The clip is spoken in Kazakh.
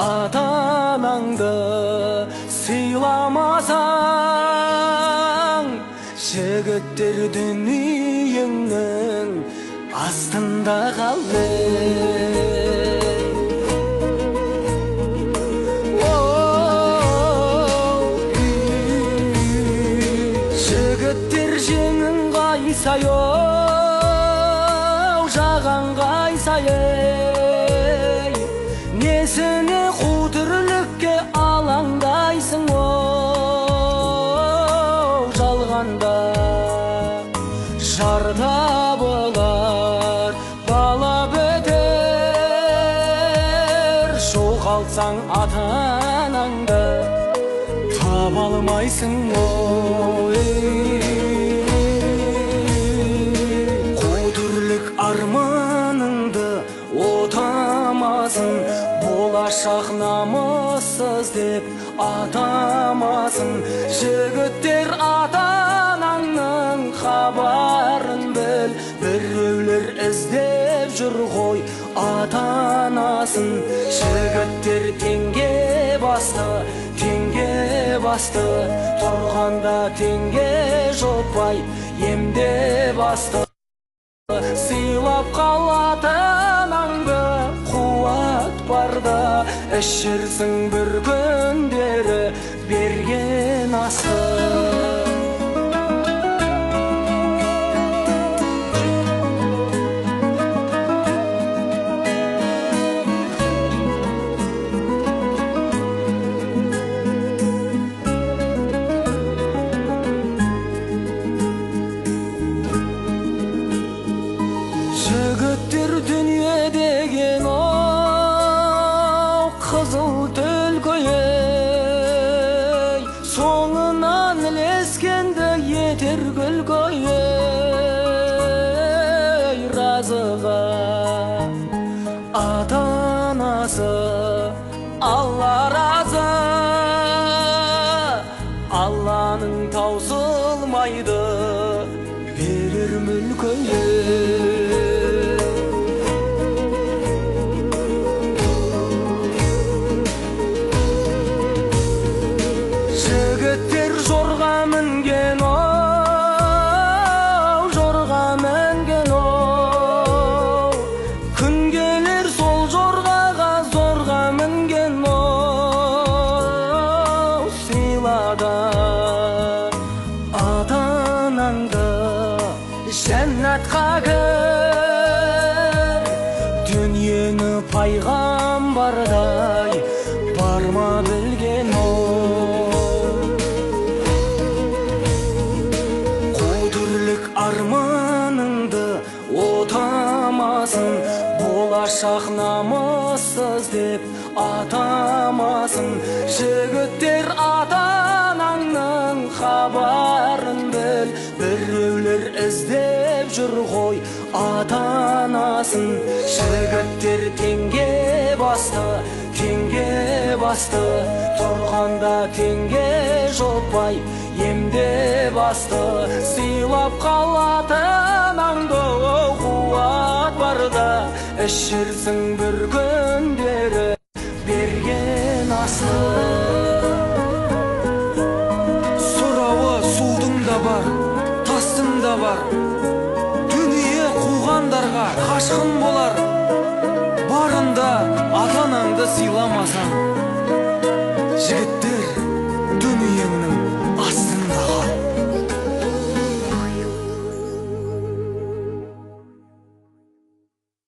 ата-анаңды сыйламасаң, жігіттер дүниеңнің астында қалды. Жігіттер жеңін қайсайоу, жағаң қайсайей, несіне қу тірлікке алаңдайсың оу. Жалғанда жарда болар бала бітер, жоғалтсаң ата-анаңды таба алмайсың ой. Қу тірлік арманыңды отамасын, болашақ намыссыз деп атамасын. Жігіттер ата-анаңның хабарын біл, біреулер іздеп жүр ғой ата-анасын. Жігіттер теңге басты, теңге басты, тұрғанда теңге жопай емде басты. Сыйлап қал ата-анаңды, қуат барда ішерсің бір күндері берген асты. Жігіттер дүние деген оу, қызыл түлкі-ей, соңынан ілескенді етер күлкі-ей. Разыға ата-анасы Алла разы, Алланың таусылмайды берер мүлкі-ей. Жігіттер жорға мінген оу, жорға мінген оу, күн келер сол жорғаға зорға мінген оу. Сыйлада ата-анаңды жәннатқа кір, дүниені пайғамбардай барма білген оу. Арманыңды отамасын, болашақ намыссыз деп атамасын. Жігіттер ата-анаңның хабарын біл, біреулер іздеп жүр ғой ата-анасын. Жігіттер теңге басты, теңге басты, тұрғанда теңге жопай емде басты. Сыйлап қал ата-анаңды, қуат барда ішерсің бір күндері берген асты. Сұрауы судың да бар, тастың да бар, дүние қуғандарға қашқын болар. Барында ата-анаңды сыйламасаң, жігіт